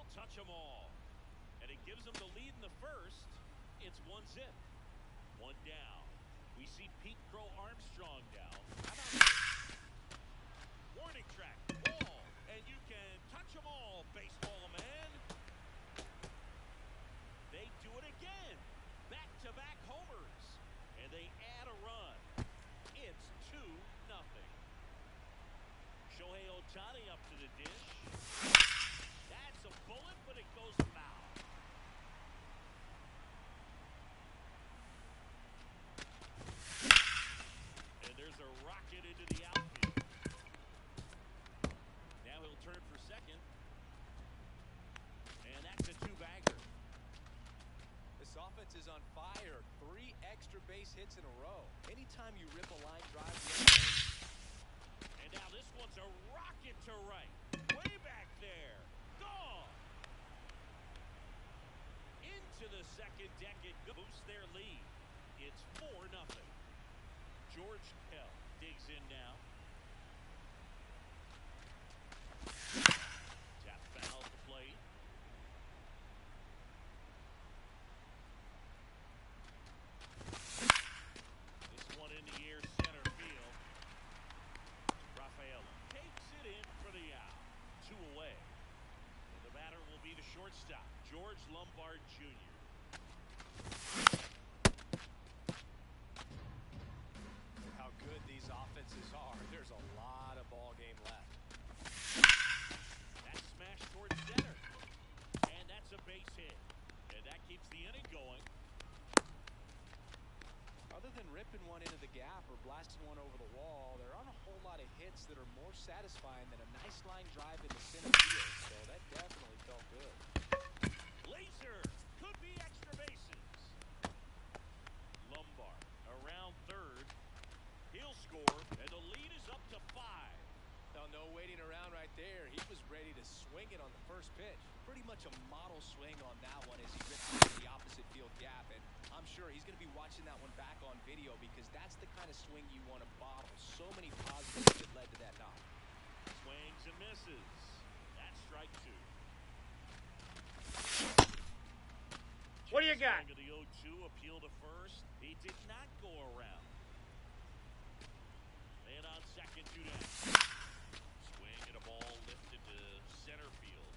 They'll touch them all. And it gives them the lead in the first. It's 1-0. One down. We see Pete Crow Armstrong now. How about this? Warning track. Ball. And you can touch them all, baseball man. They do it again. Back-to-back homers. And they add a run. It's 2-0. Shohei Ohtani up to the dish. That's a bullet, but it goes foul. And there's a rocket into the outfield. Now he'll turn for second. And that's a two-bagger. This offense is on fire. 3 extra base hits in a row. Anytime you rip a line drive, and now this one's a rocket to right. Way back there. Gone. Into the second deck. It boosts their lead. It's 4-0. George Kell digs in now. Tap foul at the plate. This one in the air, center field. Rafael takes it in for the out. 2 away. And the batter will be the shortstop, George Lombard Jr. how good these offenses are. There's a lot of ball game left. That smash towards center. And that's a base hit. And that keeps the inning going. Other than ripping one into the gap or blasting one over the wall, there aren't a whole lot of hits that are more satisfying than a nice line drive into center field. So that definitely felt good. Laser could be extra bases. Lombard around third. He'll score, and the lead is up to 5. No waiting around right there. He was ready to swing it on the first pitch. Pretty much a model swing on that one as he ripped it into the opposite field gap. And I'm sure he's going to be watching that one back on video because that's the kind of swing you want to bottle. So many positives that led to that knock. Swings and misses. That's strike 2. What do you got? The 0-2 appeal to first. He did not go around. Man on second, 2 down. Swing and a ball lifted to center field.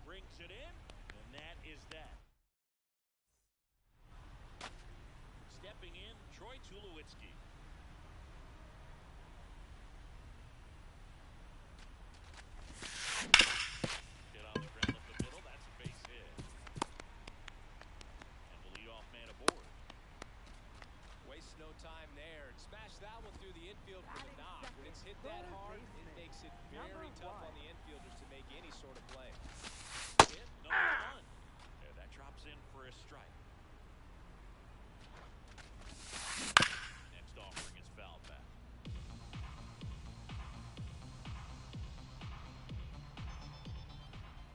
Brings it in, and that is that. Stepping in, Troy Tulowitzki. Hit on the ground up the middle. That's a base hit. And the leadoff man aboard. Waste no time there. Smash that one through the infield for the knock. When it's hit that hard, it makes it very tough on the infielders to make any sort of play. Hit number 1. And that drops in for a strike. Next offering is foul back.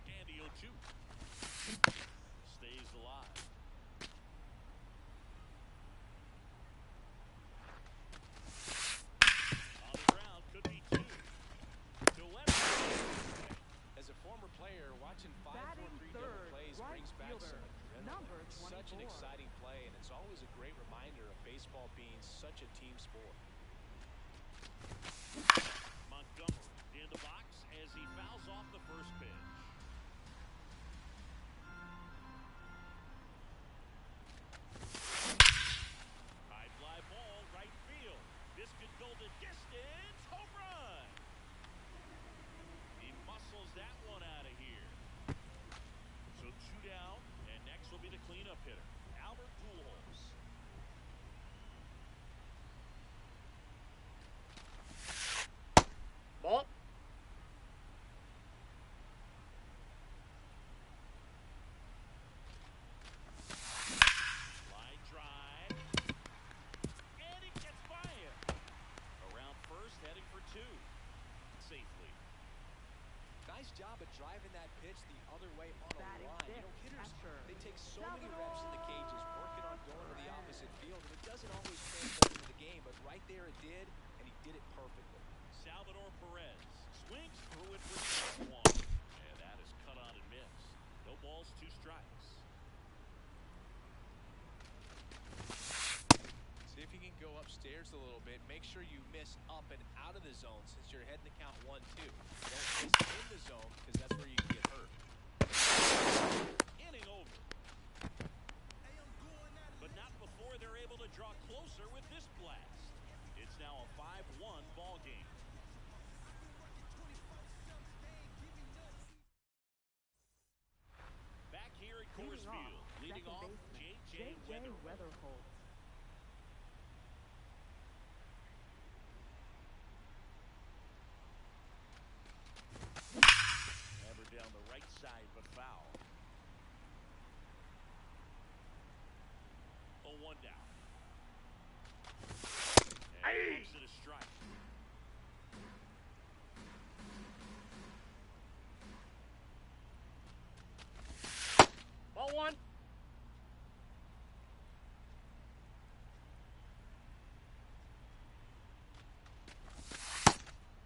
And the 0-2. Stays alive. On the ground, could be 2. To left. As a former player, watching 5-4-3 Batting double third, plays right brings back fielder, some adrenaline. number It's 24. such an exciting play, and it's always a great reminder of baseball being such a team sport. Montgomery in the box as he fouls off the first pitch. High fly ball, right field. This could go the distance. Home run. He muscles that one out of here. So 2 down, and next will be the cleanup hitter, Albert Pujols. Ball. Line drive. And it gets by him. Around first, heading for 2. Safely. Nice job of driving that pitch the other way on a Batting line. You know, fifth, hitters, catcher, they take so many Salvador reps in the cages, working on going to the opposite field, and it doesn't always translate into the game, but right there it did, and he did it perfectly. Salvador Perez swings through it for strike 1. And that is No balls, 2 strikes. See if you can go upstairs a little bit. Make sure you miss up and out of the zone since you're heading to count 1-2. Don't miss in the zone because that's where you can get hurt. Inning over. But not before they're able to draw closer with this blast. It's now a 5-1 ball game. Back here at Coors Field, leading off J.J. Weatherholt. Hammered down the right side, but foul. 0-1 down. And he makes it a strike. Ball 1.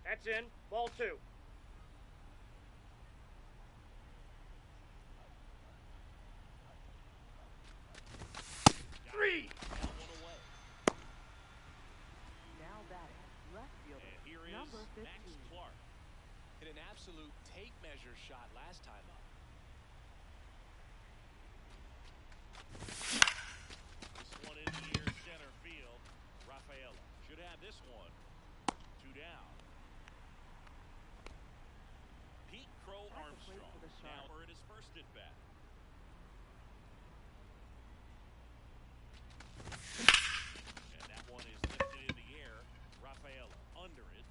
That's in. Ball 2. Three. That one away. Now batting, left fielder, And here is number 15. Max Clark. Hit an absolute tape measure shot last time up. This one in the air center field. Rafaela should have this one. 2 down. Pete Crow At the plate Armstrong for the now Sharks. at his first at bat. And that one is lifted in the air. Rafaela under it.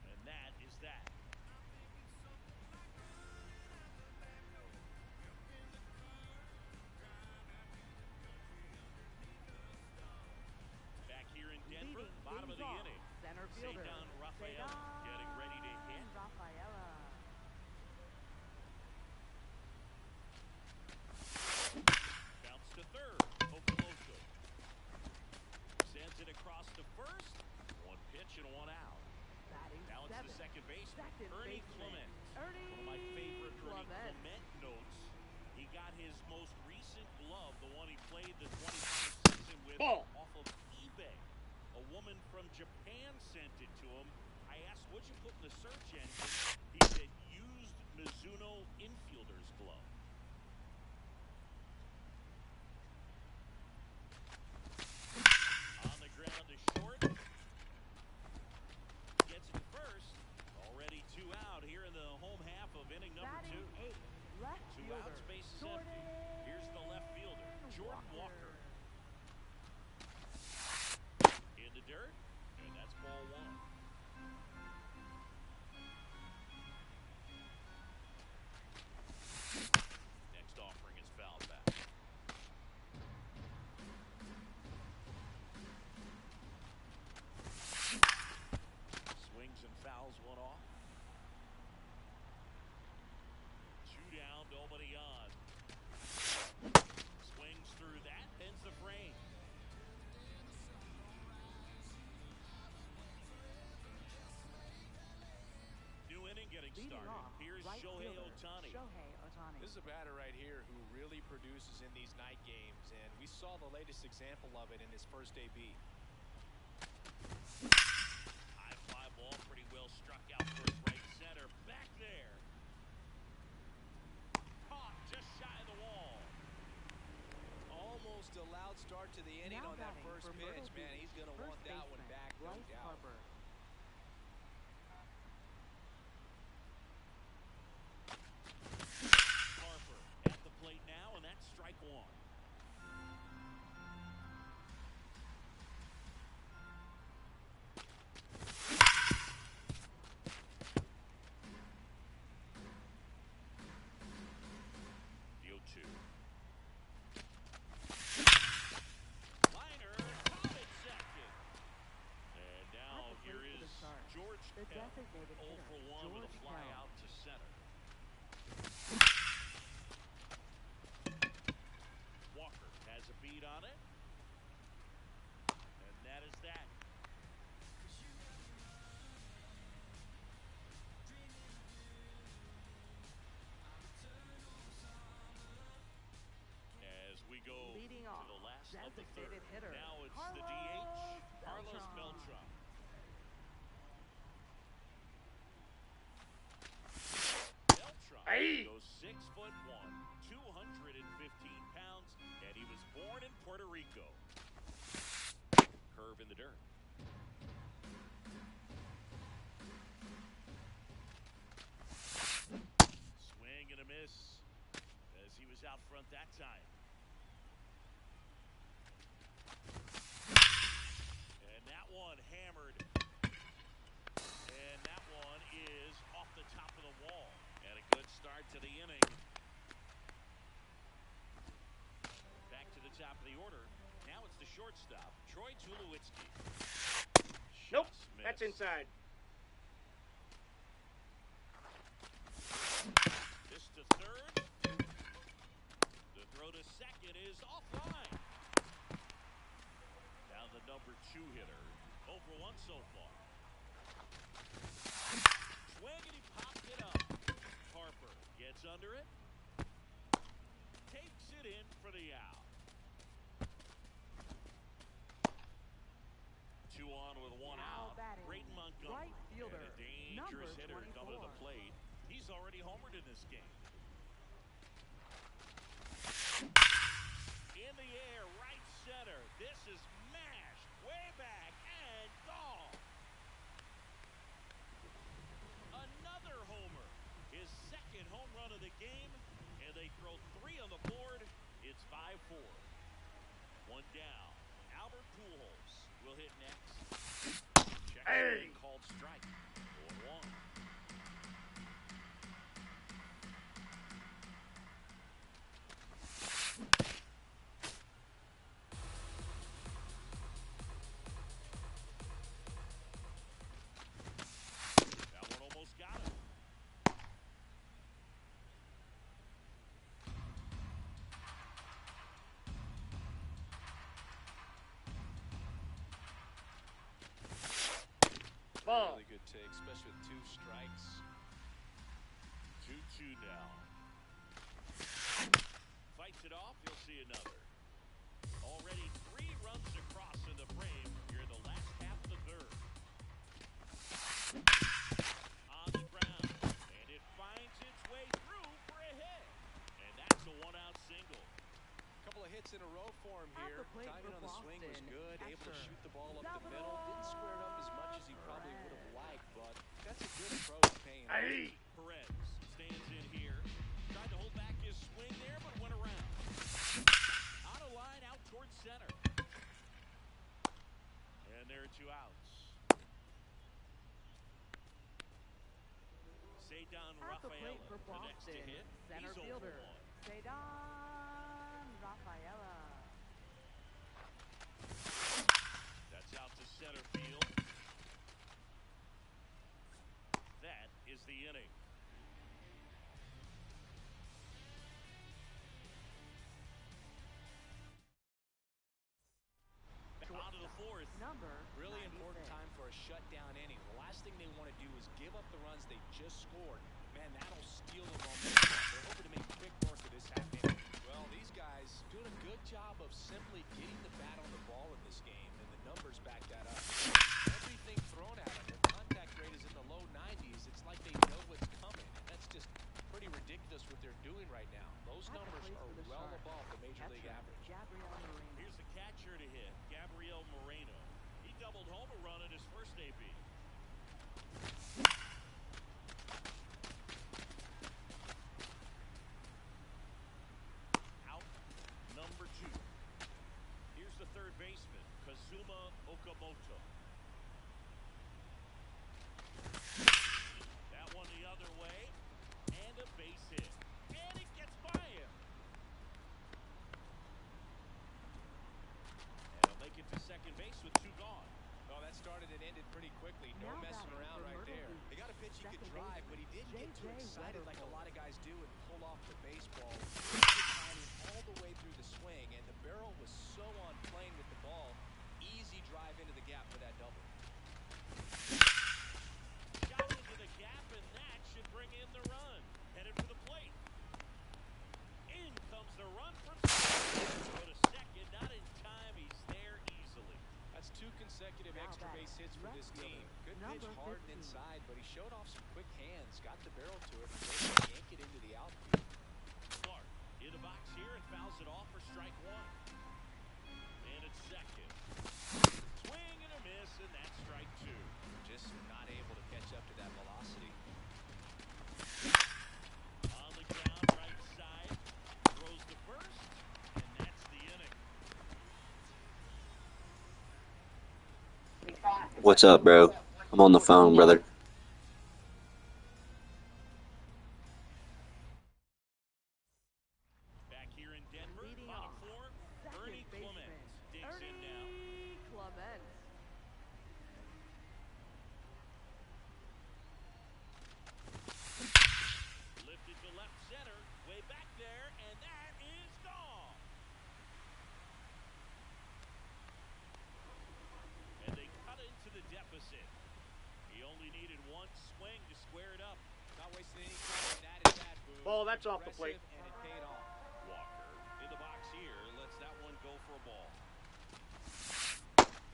And that is that. Back here in Denver, Leading bottom of things the off, inning. center fielder, Cedar Rafaela getting ready to hit. Rafaela. Bounce to third. Okoloso sends it across to first. 1 pitch and 1 out. Batting Now it's the 7th, second baseman, second Ernie baseman, Clement. Ernie One of my favorite Ernie Clement. Clement notes. He got his most recent glove, the one he played the 2020 season with, Ball. off of eBay. A woman from Japan sent it to him. I asked, what'd you put in the search engine? He said, used Mizuno infielder's glove. On the ground to short. Gets it first. Already 2 out here in the home half of inning number Batting 2. 8th, left 2 fielder, outs, bases Jordan empty. Here's the left fielder, Jordan Walker. In the dirt, and that's ball 1. Next offering is fouled back. Swings and fouls one off. 2 down, nobody on. Swings through that, ends the frame. New inning getting leading started. off, Here's right Shohei fielder, Ohtani. Shohei Ohtani. This is a batter right here who really produces in these night games, and we saw the latest example of it in his first AB. High fly ball, pretty well struck out towards right center. Back there. Caught just shy of the wall. Almost a loud start to the inning Now on that batting first for pitch. Myrtle Man, Beach, he's going to first want that one baseman, back, no Bryce doubt. Harper. Harper at the plate now, and that's strike 1. The 0-2. Liner, caught it second. And now At the here plate for the is Sharks, George the Kell. designated 0 hitter, for 1 with a George fly Kell. out to center. Walker has a beat on it. And that is that. third. Designated hitter, Now it's the Carlos DH, Carlos Beltran. Beltran Aye. goes 6'1", 215 pounds, and he was born in Puerto Rico. Curve in the dirt. Swing and a miss as he was out front that time. And that one hammered. And that one is off the top of the wall. And a good start to the inning. Back to the top of the order. Now it's the shortstop, Troy Tulowitzki. Nope, Shots that's missed. inside. This to third. The throw to second is offline. Now the number 2 hitter. 0 for 1 so far. Swing and he popped it up. Harper gets under it. Takes it in for the out. 2 on with 1 Now out. batting, Brayton Montgomery. right fielder, And a dangerous number hitter coming to the 24. plate. He's already homered in this game. In the air, right center. This is mashed way back and gone. Another homer. His second home run of the game. And they throw 3 on the board. It's 5-4. 1 down. Albert Pujols will hit next. Check Hey. called strike. 0-1. That one almost got him. Ball. Really good take, especially with 2 strikes. 2-2 now. Fights it off. You'll see another. Already 3 runs across in the frame here in the last half of the third. On the ground. And it finds its way through for a hit. And that's a 1-out single. Couple of hits in a row for him At here. the plate Timing for on the swing was Boston, good. Able to catcher, shoot the ball up the Salvador middle. Didn't square it up as much as he probably would have Perez. liked, but that's a good approach paying off. Aye. Perez stands in here. Tried to hold back his swing there, but went around. Out of line, out towards center. And there are 2 outs. Cedar At the plate for Rafaela, the next to Boston, hit. center He's 0 fielder, for 1. Cedar Rafaela. That's out to center field. That is the inning. On to the 4th. Number Really important 96. time for a shutdown inning. The last thing they want to do is give up the runs they just scored. Man, that'll steal the momentum. They're hoping to make quick work of this half inning. Well, these guys doing a good job of simply getting the bat on the ball in this game, and the numbers back that up. Everything thrown at them. Their contact rate is in the low 90s. It's like they know what's coming, and that's just pretty ridiculous what they're doing right now. Those At the numbers plate are for the well Sharks, above the Major League catcher, average. Gabriel Moreno. Here's the catcher to hit, Gabriel Moreno. He doubled home a run at his first AB. Out number 2. Here's the third baseman, Kazuma Okamoto. That one the other way, and a base hit. And it gets by him. And he'll make it to second base with 2 gone. Well, that started and ended pretty quickly. No Now messing batting around for right Myrtle there. Beach, He got a pitch he could second drive, baseman, but he didn't get too J.J. excited like a Weatherford. lot of guys do and pull off the baseball. He was timing all the way through the swing, and the barrel was so on plane with the ball. Easy drive into the gap for that double. Shot into the gap, and that should bring in the run. Headed for the plate. In comes the run from second. Go to second, not in time. He's hits for this Left team. fielder, Good pitch, number hard and 15. inside, but he showed off some quick hands, got the barrel to it, and was able to yank it into the outfield. Clark in the box here and fouls it off for strike one. And it's second. Swing and a miss, and that's strike two. Just not able to catch up to that velocity. On the ground, right side. Throws to first, and that's the inning. What's up, bro? I'm on the phone, brother. Back here in Denver, Leading bottom off, four, second Ernie baseman, Clement digs in now. Ernie Clement. Lifted to left center, way back there, and that is gone. And they cut into the deficit. He only needed one swing to square it up. Not wasting any time on that at bat, Boone. Ball, that's off the plate. Aggressive, and it paid off. Walker in the box here lets that one go for a ball.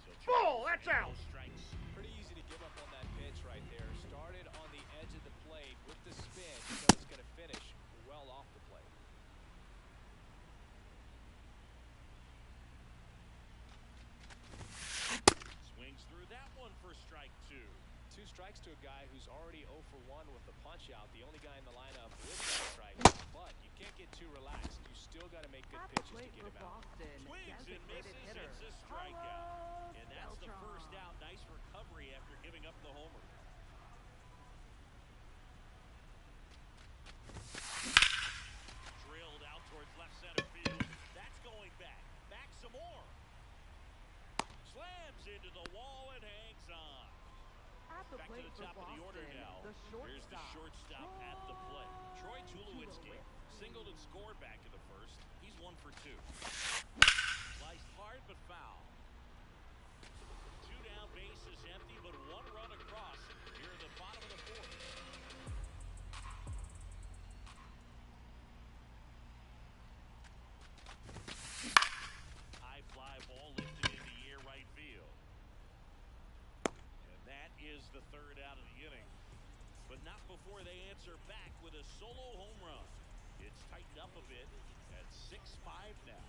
So Ball, Charles that's and out. those strikes. Pretty easy to give up on that pitch right there. Started on the edge of the plate with the spin, so it's going to finish well off the plate. Swings through that one for strike two. 2 strikes to a guy who's already 0 for 1 with the punch out. The only guy in the lineup with that strike. But you can't get too relaxed. You still got to make good At the pitches to plate get for him out. Boston, Swings and designated misses, hitter. it's a strikeout. Carlos And that's the Beltran. first out. Nice recovery after giving up the homer. Drilled out towards left center field. That's going back. Back some more. Slams into the wall and hangs on. At the Back to plate the for top of the order Boston, now. the Here's the shortstop at the plate. Troy Tulowitzki singled and scored back in the first. He's 1 for 2. Sliced hard but foul. 2 down, bases empty, but 1 run across here at the bottom of the fourth. High fly ball lifted in the air right field. And that is the third out of the inning. But not before they answer back with a solo home run. It's tightened up a bit at 6-5 now.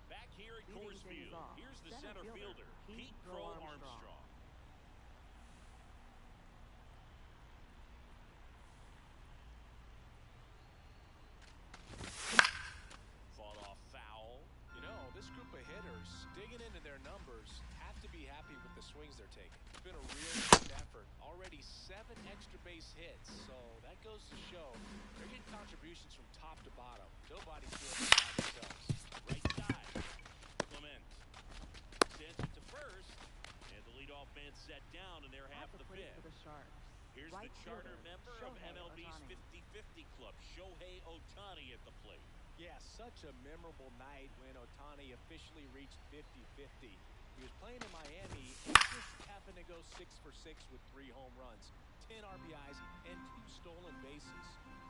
Back here at Leading Coors things Field, off, here's the center center fielder, fielder, Pete Pete Crow Crow Armstrong. Armstrong. Fought off foul. You know, this group of hitters, digging into their numbers, have to be happy with the swings they're taking. It's been a real team effort. Already 7 extra base hits, so that goes to show they're getting contributions from top to bottom. Nobody's doing it by themselves. Right side. Clement sends it to first, and the leadoff man set down, and they're half At the the plate fifth. for the Sharks, Here's right the charter fielder, member of Shohei MLB's Ohtani. 50-50 club, Shohei Ohtani at the plate. Yeah, such a memorable night when Ohtani officially reached 50-50. He was playing in Miami and just happened to go 6 for 6 with 3 home runs, 10 RBIs, and 2 stolen bases.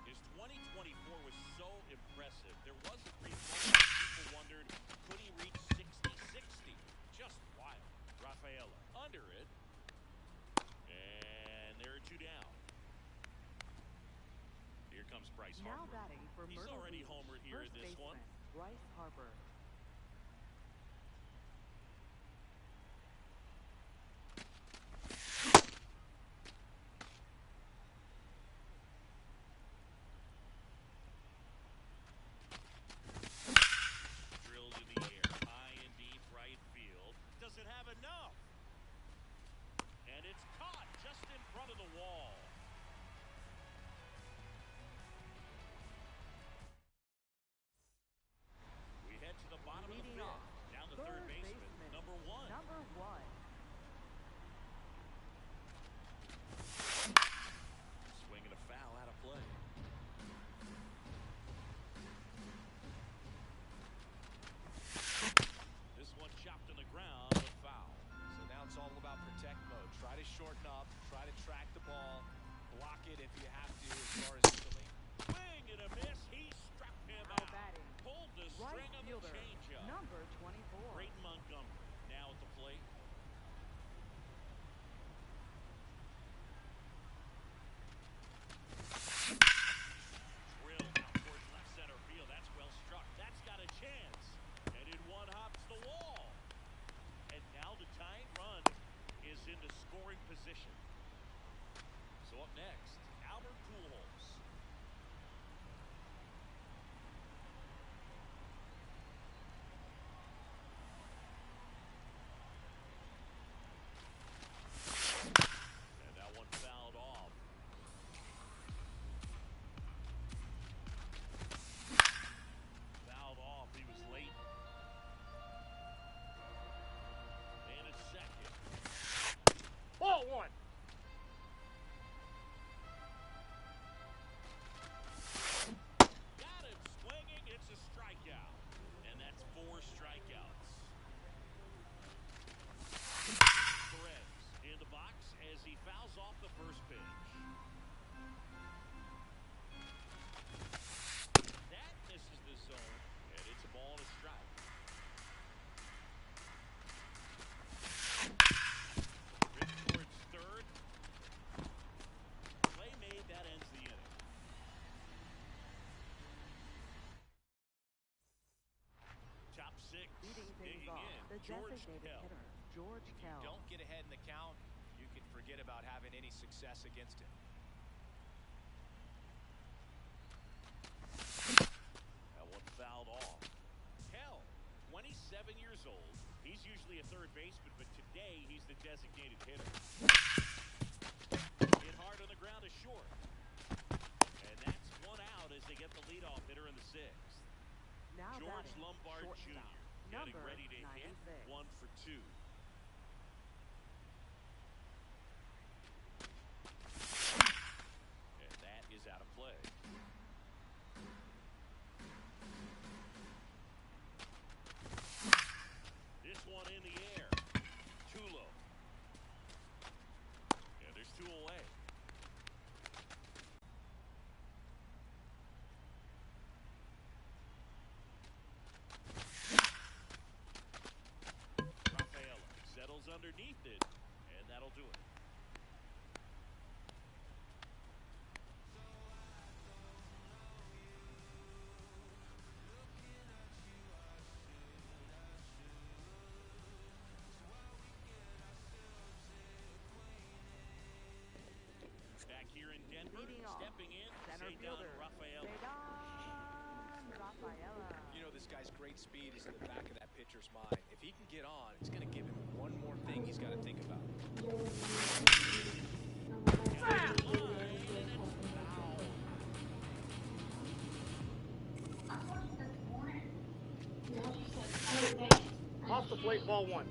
His 2024 was so impressive. There was a brief moment when people wondered, could he reach 60-60? Just wild. Rafaela under it. And there are 2 down. Here comes Bryce Now Harper. batting for He's Myrtle already Beach, homered here in first this one. baseman, Bryce Harper. Drilled in the air, high and deep right field. Does it have enough? And it's caught just in front of the wall. We head to the bottom of the Leading fifth. off, Down to third third baseman, baseman, number 1. Number 1. Swing and a foul out of play. This one chopped on the ground. to shorten up, try to track the ball, block it if you have to as far as easily. Swing and a miss. He struck him Now out. batting. Pulled the Right string of the fielder, changeup. number 24. Braden Montgomery now at the plate. Drilled out towards left center field. That's well struck. That's got a chance. And in one hops the wall. And now the tying run is into scoring position. So up next, Albert Pujols. And that one fouled off. Fouled off. He was late. And a second. Ball one. Got him swinging. It's a strikeout. And that's 4 strikeouts. Perez in the box as he fouls off the first pitch. That misses the zone, and it's a ball and a strike. Rip towards third. Play made. That ends the inning. Top 6 Leading things digging off, in. the George designated Kell. hitter, George Kell. Don't get ahead in the count, you can forget about having any success against him. That one fouled off. Kell, 27 years old. He's usually a third baseman, but today he's the designated hitter. Hit hard on the ground is short. And that's one out as they get the leadoff hitter in the 6th. Now George batting, Lombard Jr. shortstop, getting number ready to hit 96. 1 for 2. And that is out of play. This one in the air. Too low. And there's 2 away. Rafaela settles underneath it, and that'll do it. Back here in Denver, Leading off, stepping in, center Cedar fielder, Rafaela. Cedar Rafaela. You know, this guy's great speed is in the back of that pitcher's mind. If he can get on, it's going to give him one more thing he's got to think about. Off the plate, ball one.